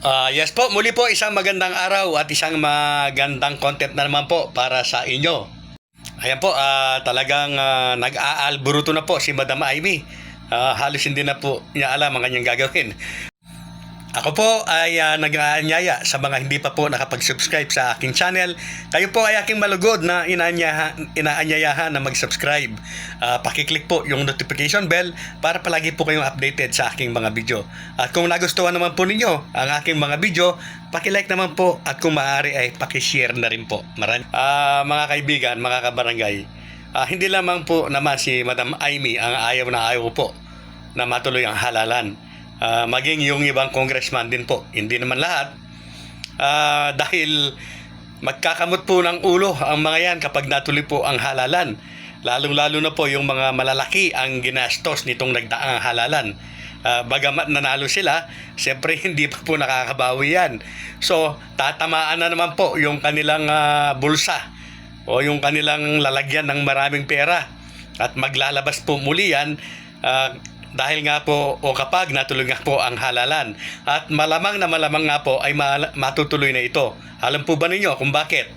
Yes po, muli po isang magandang araw at isang magandang content na naman po para sa inyo. Ayan po, talagang nag-aalburuto na po si Madam Amy. Halos hindi na po niya alam ang kanyang gagawin. Ako po ay nag-aanyaya sa mga hindi pa po nakapag-subscribe sa aking channel. Kayo po ay aking malugod na inaanyayahan na mag-subscribe. Pakiclick po yung notification bell para palagi po kayong updated sa aking mga video. At kung nagustuhan naman po ninyo ang aking mga video, pakilike naman po at kung maaari ay pakishare na rin po. Mga kaibigan, mga kabarangay, hindi lamang po naman si Madam Amy ang ayaw na ayaw po na matuloy ang halalan. Maging yung ibang congressman din po. Hindi naman lahat. Dahil magkakamot po ng ulo ang mga yan kapag natuloy po ang halalan. Lalong-lalo na po yung mga malalaki ang ginastos nitong nagdaang halalan. Bagamat nanalo sila, siyempre hindi pa po nakakabawi yan. So, tatamaan na naman po yung kanilang bulsa o yung kanilang lalagyan ng maraming pera. At maglalabas po muli yan dahil nga po o kapag natuloy nga po ang halalan. At malamang nga po ay matutuloy na ito. Alam po ba ninyo kung bakit?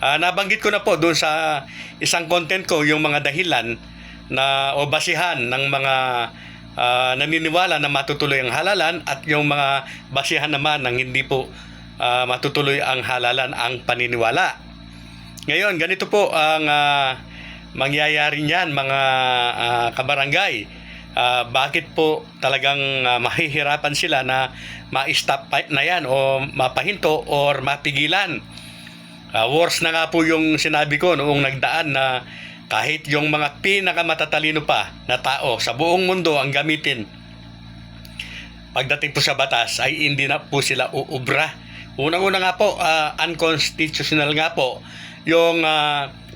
Nabanggit ko na po doon sa isang content ko yung mga dahilan na o basihan ng mga naniniwala na matutuloy ang halalan at yung mga basihan naman ng hindi po matutuloy ang halalan ang paniniwala. Ngayon, ganito po ang mangyayari niyan mga kabarangay. Bakit po talagang mahihirapan sila na ma-stop na yan o mapahinto or mapigilan? Worse na nga po yung sinabi ko noong nagdaan na kahit yung mga pinakamatatalino pa na tao sa buong mundo ang gamitin pagdating po sa batas ay hindi na po sila uubra. Unang-una nga po, unconstitutional nga po yung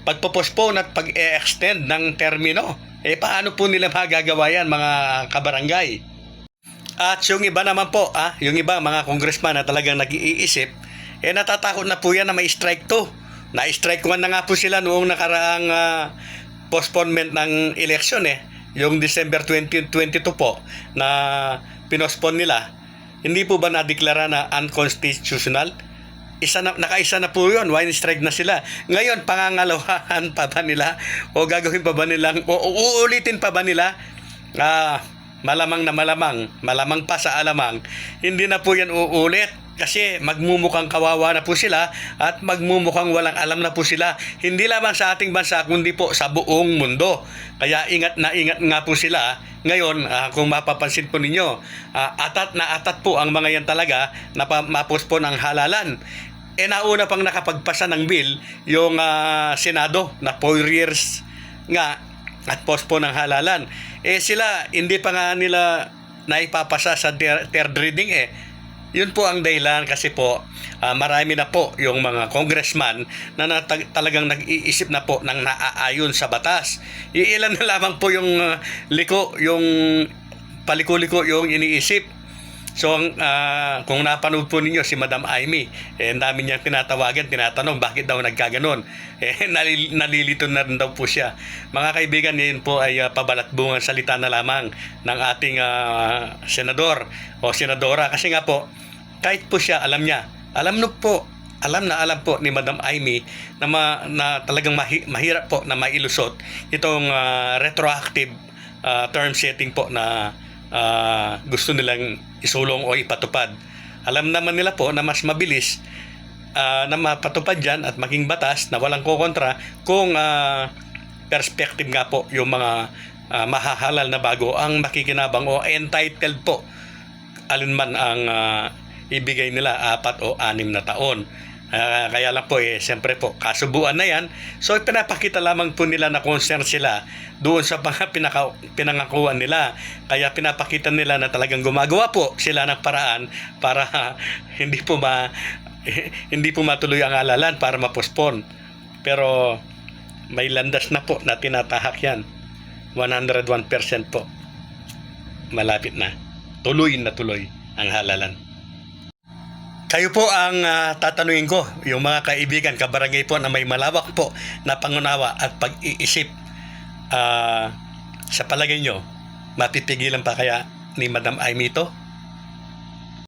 pagpo-postpone at pag-e-extend ng termino. Paano po nila magagawa yan mga kabarangay? At yung iba naman po, yung iba mga congressman na talagang nag-iisip, natatakot na po yan na may strike 2. Na-strike 1 na nga po sila noong nakaraang postponement ng election yung December 2022 po na pinospone nila. Hindi po ba nadeklara na unconstitutional? Nakaisa na po yun, wine strike na sila. Ngayon, pangangalawahan pa ba nila? O gagawin pa ba nilang, o uulitin pa ba nila? Malamang na malamang pa sa alamang, hindi na po yan uulit. Kasi magmumukhang kawawa na po sila at magmumukhang walang alam na po sila. Hindi lamang sa ating bansa, kundi po sa buong mundo. Kaya ingat nga po sila. Ngayon, kung mapapansin po ninyo, atat na atat po ang mga yan talaga na mapospon ang halalan. Nauna pang nakapagpasa ng bill yung Senado na 4 years nga at postpone ng halalan. Sila, hindi pa nga nila naipapasa sa third reading Yun po ang dahilan kasi po marami na po yung mga congressman na talagang nag-iisip na po ng naaayon sa batas. Iilan na lamang po yung yung paliko-liko yung iniisip. So, kung napanood po ninyo si Madam Amy, ang dami niyang tinatanong bakit daw nagkaganon. Nalilito na rin daw po siya. Mga kaibigan, yun po ay pabalatbungan salita na lamang ng ating senador o senadora. Kasi nga po, kahit po siya, alam po ni Madam Amy na talagang mahirap po na mailusot itong retroactive term setting po na gusto nilang isulong o ipatupad. Alam naman nila po na mas mabilis na mapatupad dyan at maging batas na walang kukontra kung perspective nga po yung mga mahahalal na bago ang makikinabang o entitled po alinman ang ibigay nila 4 o 6 na taon. Kaya lang po siyempre po kasubuan na yan. So pinapakita lamang po nila na concern sila doon sa mga pinangakuan nila. Kaya pinapakita nila na talagang gumagawa po sila ng paraan para hindi po matuloy ang halalan para mapospon. Pero may landas na po na tinatahak yan. 101% po. Malapit na. Tuloy ang halalan. Kayo po ang tatanungin ko, yung mga kaibigan, kabarangay po na may malawak po na pangunawa at pag-iisip. Sa palagay nyo, mapipigilan pa kaya ni Madam Amy ito?